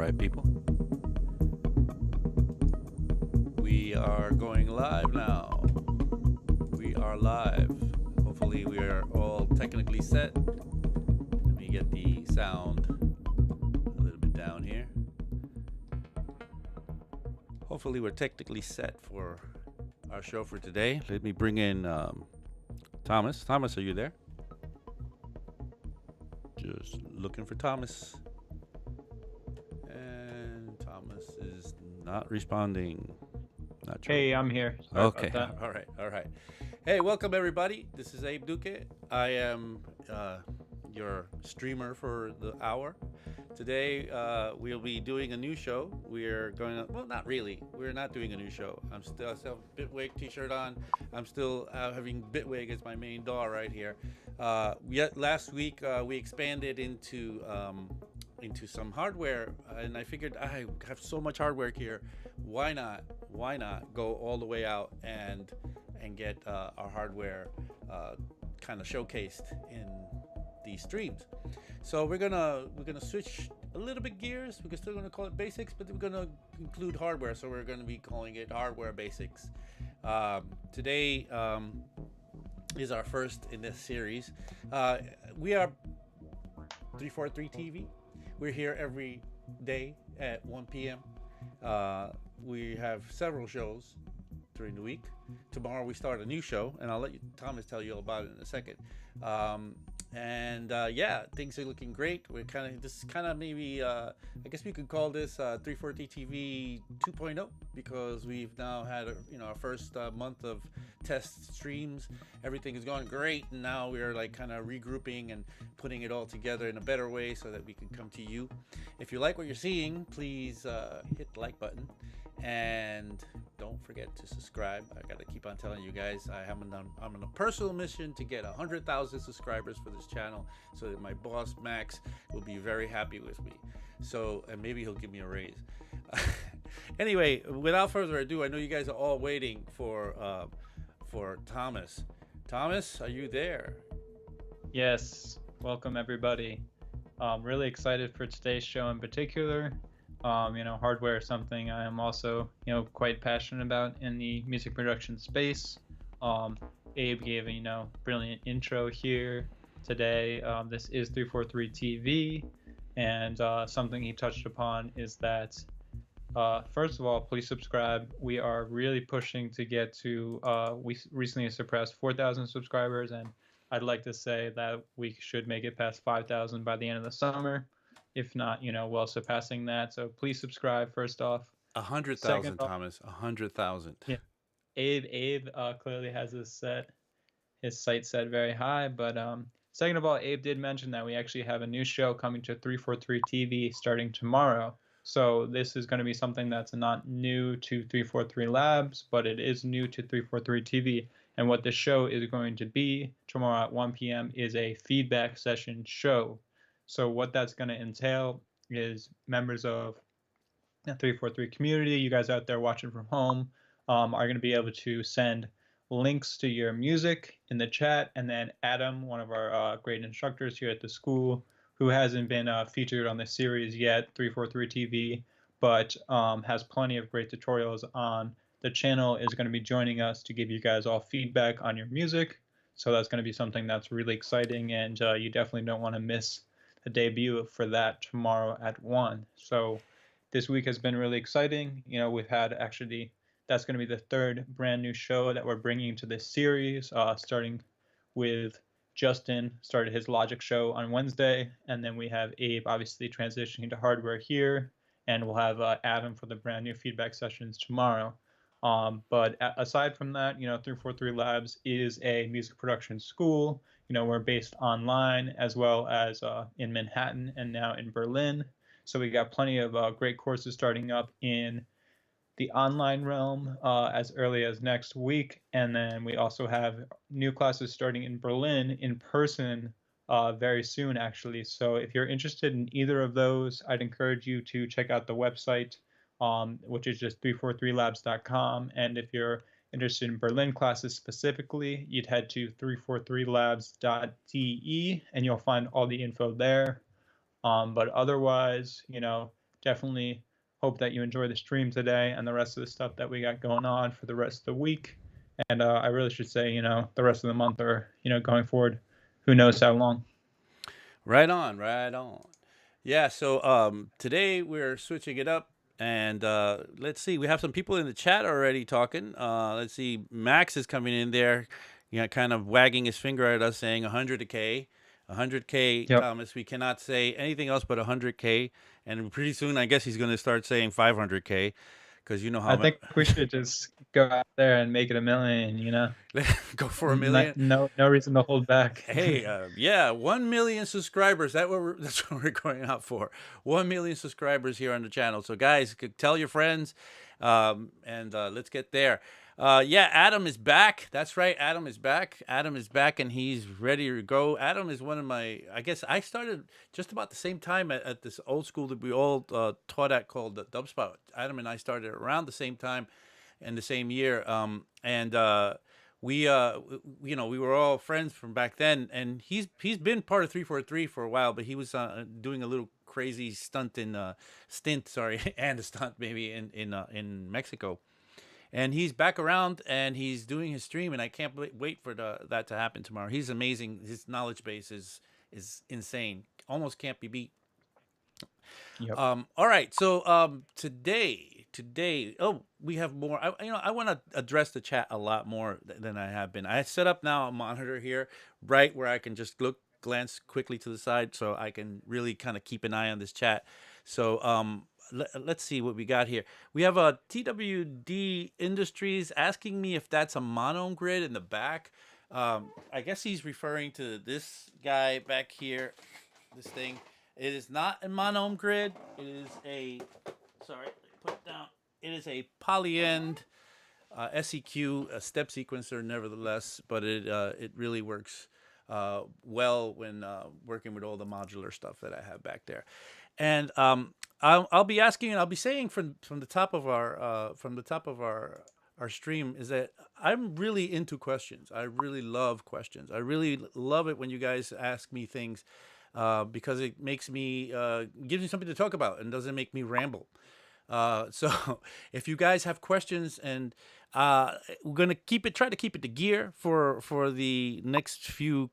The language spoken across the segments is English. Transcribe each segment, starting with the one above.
right, people. We are going live now. We are live. Hopefully, we are all technically set. Let me get the sound a little bit down here. Hopefully, we're technically set for our show for today. Let me bring in Thomas. Thomas, are you there? Just looking for Thomas. And Thomas is not responding. Not sure. Hey, I'm here. Sorry Okay. about that. All right. Hey, welcome everybody. This is Abe Duque. I am your streamer for the hour. Today we'll be doing a new show. We're going to, well, not really. We're not doing a new show. I still have a Bitwig t-shirt on. I'm still having Bitwig as my main DAW right here. Yet last week we expanded into some hardware, and I figured I have so much hardware here. Why not go all the way out and get our hardware kind of showcased in these streams. So we're gonna switch a little bit gears. We're still gonna call it basics, but we're gonna include hardware. So we're gonna be calling it hardware basics. Today is our first in this series. We are 343 TV. We're here every day at 1 p.m. We have several shows during the week. Tomorrow we start a new show, and I'll let Thomas tell you all about it in a second. Yeah, things are looking great. This is kind of maybe, I guess we could call this 343 TV 2.0, because we've now had our first month of test streams. Everything has gone great, and now we're like kind of regrouping and putting it all together in a better way so that we can come to you. If you like what you're seeing, please hit the like button, and don't forget to subscribe. I gotta keep on telling you guys, I'm on a personal mission to get 100,000 subscribers for this channel, so that my boss Max will be very happy with me. So, and maybe he'll give me a raise. Anyway, without further ado, I know you guys are all waiting for Thomas. Thomas, are you there? Yes, welcome everybody. Really excited for today's show in particular. Hardware is something I am also, quite passionate about in the music production space. Abe gave a, brilliant intro here today. This is 343 TV, and something he touched upon is that, first of all, please subscribe. We are really pushing to get to, we recently surpassed 4,000 subscribers, and I'd like to say that we should make it past 5,000 by the end of the summer. If not, well surpassing that. So please subscribe first off. 100,000, Thomas. 100,000. Yeah. Abe clearly has his sight set very high. But second of all, Abe did mention that we actually have a new show coming to 343 TV starting tomorrow. So this is going to be something that's not new to 343 Labs, but it is new to 343 TV. And what the show is going to be tomorrow at 1 p.m. is a feedback session show. So what that's going to entail is members of the 343 community, you guys out there watching from home, are going to be able to send links to your music in the chat. And then Adam, one of our great instructors here at the school, who hasn't been featured on the series yet, 343 TV, but has plenty of great tutorials on the channel, is going to be joining us to give you guys all feedback on your music. So that's going to be something that's really exciting, and you definitely don't want to miss the debut for that tomorrow at 1. So this week has been really exciting. We've had actually, that's going to be the third brand new show that we're bringing to this series, starting with Justin started his Logic show on Wednesday, and then we have Abe obviously transitioning to hardware here, and we'll have Adam for the brand new feedback sessions tomorrow. But aside from that, 343 Labs is a music production school. We're based online as well as in Manhattan and now in Berlin. So we got plenty of great courses starting up in the online realm as early as next week. And then we also have new classes starting in Berlin in person very soon, actually. So if you're interested in either of those, I'd encourage you to check out the website, which is just 343labs.com. And if you're interested in Berlin classes specifically, you'd head to 343labs.de and you'll find all the info there. But otherwise, definitely hope that you enjoy the stream today and the rest of the stuff that we got going on for the rest of the week. And I really should say, the rest of the month, or going forward, who knows how long. Right on, right on. Yeah, so today we're switching it up, and let's see, we have some people in the chat already talking. Let's see, Max is coming in there, kind of wagging his finger at us, saying 100K. 100K, Yep. Thomas. We cannot say anything else but 100K, and pretty soon, I guess he's going to start saying 500K, because you know how I think we should just go out there and make it 1 million. go for 1 million. No reason to hold back. Hey, yeah, 1 million subscribers. That's what we're going out for. 1 million subscribers here on the channel. So guys, tell your friends, and let's get there. Yeah, Adam is back. That's right, Adam is back. Adam is back, and he's ready to go. Adam is one of my. I guess I started just about the same time at this old school that we all taught at, called Dubspot. Adam and I started around the same time, in the same year, we we were all friends from back then, and he's been part of 343 for a while, but he was doing a little crazy stint and a stunt maybe in Mexico, and he's back around and he's doing his stream, and I can't wait for that to happen tomorrow. He's amazing. His knowledge base is insane, almost can't be beat. Yep. All right. So today, oh, we have more. I want to address the chat a lot more than I have been. I set up now a monitor here, right where I can just glance quickly to the side, so I can really kind of keep an eye on this chat. So let's see what we got here. We have a TWD Industries asking me if that's a mono grid in the back. I guess he's referring to this guy back here, this thing. It is not a mono grid. It is a, sorry, put it down. It is a polyend SEQ, a step sequencer, nevertheless, but it really works well when working with all the modular stuff that I have back there. And I'll be asking, and I'll be saying from the top of our stream, is that I'm really into questions. I really love questions. I really love it when you guys ask me things. Because it makes me, gives me something to talk about and doesn't make me ramble. So if you guys have questions, and we're gonna try to keep it to gear for the next few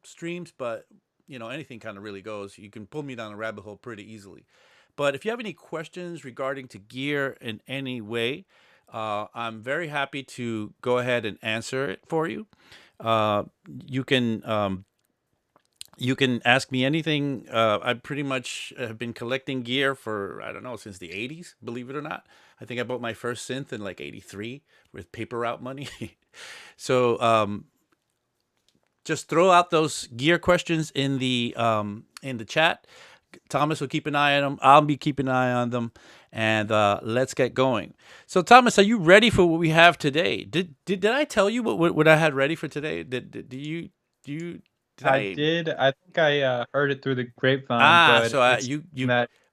streams, but anything kind of really goes. You can pull me down a rabbit hole pretty easily. But if you have any questions regarding to gear in any way, I'm very happy to go ahead and answer it for you. You can ask me anything. I pretty much have been collecting gear for, I don't know, since the 80s, believe it or not. I think I bought my first synth in like 83 with paper route money. So just throw out those gear questions in the chat. Thomas will keep an eye on them. I'll be keeping an eye on them. And let's get going. So Thomas, are you ready for what we have today? Did I tell you what I had ready for today? Do you I did. I think I heard it through the grapevine. But so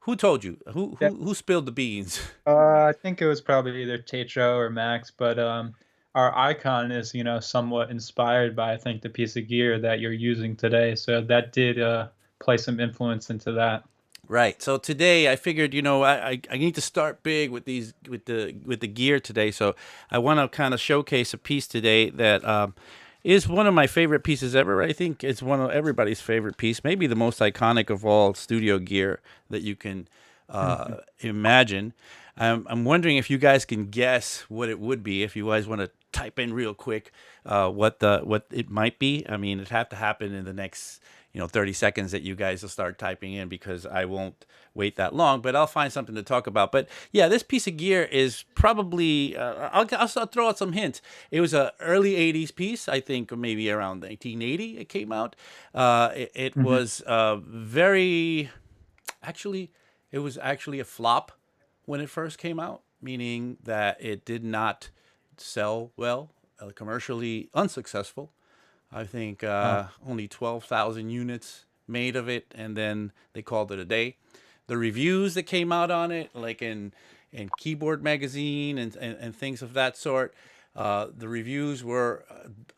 who told you? Who spilled the beans? I think it was probably either TAETRO or Max, but our icon is somewhat inspired by, I think, the piece of gear that you're using today. So that did play some influence into that. Right. So today I figured, I need to start big with the gear today. So I want to kind of showcase a piece today that is one of my favorite pieces ever. I think it's one of everybody's favorite piece, maybe the most iconic of all studio gear that you can imagine. I'm wondering if you guys can guess what it would be. If you guys want to type in real quick what it might be. I mean, it'd have to happen in the next 30 seconds that you guys will start typing in, because I won't wait that long, but I'll find something to talk about. But yeah, this piece of gear is probably, I'll throw out some hints. It was an early 80s piece, I think maybe around 1980 it came out. It was it was actually a flop when it first came out, meaning that it did not sell well, commercially unsuccessful. I think only 12,000 units made of it, and then they called it a day. The reviews that came out on it, like in Keyboard Magazine and things of that sort, the reviews were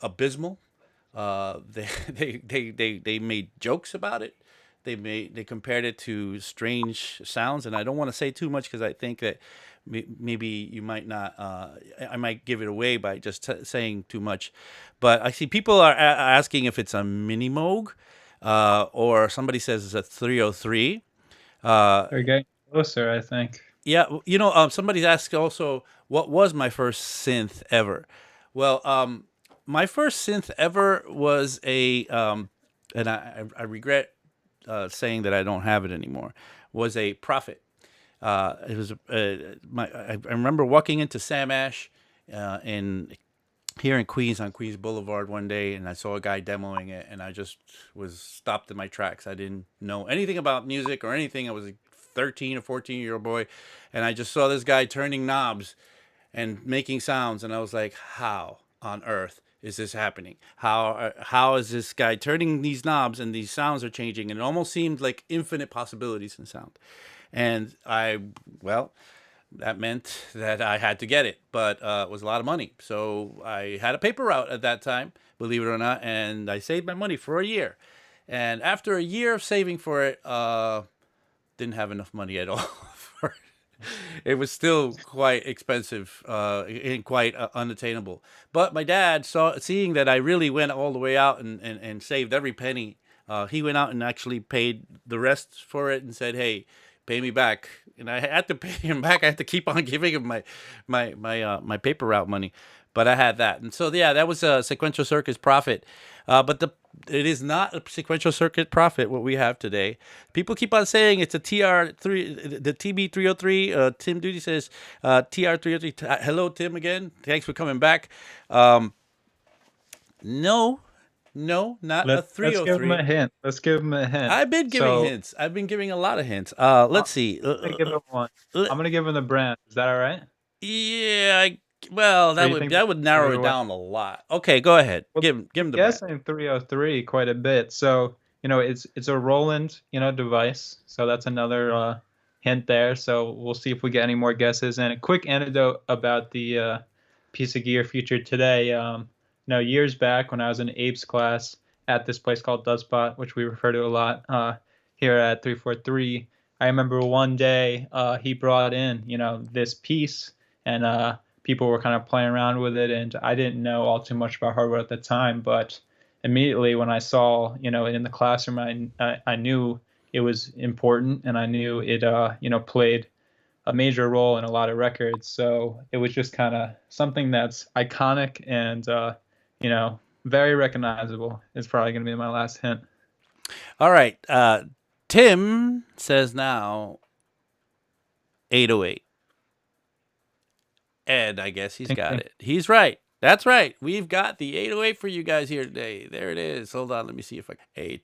abysmal. They made jokes about it. they compared it to strange sounds, and I don't want to say too much because I think that maybe you might not. I might give it away by just saying too much. But I see people are asking if it's a mini Moog, or somebody says it's a 303. They're getting closer, I think. Yeah, somebody's asked also what was my first synth ever. Well, my first synth ever was and I regret saying that I don't have it anymore. Was a Prophet. It was I remember walking into Sam Ash, in here in Queens on Queens Boulevard one day, and I saw a guy demoing it, and I just was stopped in my tracks. I didn't know anything about music or anything. I was a 13 or 14-year-old boy, and I just saw this guy turning knobs and making sounds, and I was like, how on earth is this happening? How is this guy turning these knobs and these sounds are changing? And it almost seemed like infinite possibilities in sound. And well, that meant that I had to get it, but it was a lot of money. So I had a paper route at that time, believe it or not, and I saved my money for a year. And after a year of saving for it, didn't have enough money at all for it. It was still quite expensive, and quite unattainable. But my dad, seeing that I really went all the way out and saved every penny, he went out and actually paid the rest for it and said, "Hey, pay me back." And I had to pay him back. I had to keep on giving him my paper route money. But I had that, and so yeah, that was a sequential circuits Prophet. But it is not a sequential circuit Prophet what we have today. People keep on saying it's a TR3, the TB303. Tim Duty says TR303. Hello, Tim, again. Thanks for coming back. No, not a 303. Let's give him a hint. Let's give him a hint. I've been giving hints. I've been giving a lot of hints. Let's see. I'm gonna give him one. I'm gonna give him the brand. Is that all right? Yeah, well, that would narrow it down a lot. Okay, go ahead. Well, give him the brand. Guessing 303 quite a bit. So it's a Roland device. So that's another hint there. So we'll see if we get any more guesses. And a quick anecdote about the piece of gear featured today. Years back when I was in Abe's class at this place called Dustspot, which we refer to a lot here at 343. I remember one day he brought in this piece, and people were kind of playing around with it, and I didn't know all too much about hardware at the time, but immediately when I saw it in the classroom, I knew it was important, and I knew it played a major role in a lot of records. So it was just kind of something that's iconic and very recognizable. Is probably going to be my last hint. All right. Tim says now 808. And I guess he's got it. He's right. That's right. We've got the 808 for you guys here today. There it is. Hold on. Let me see if I can.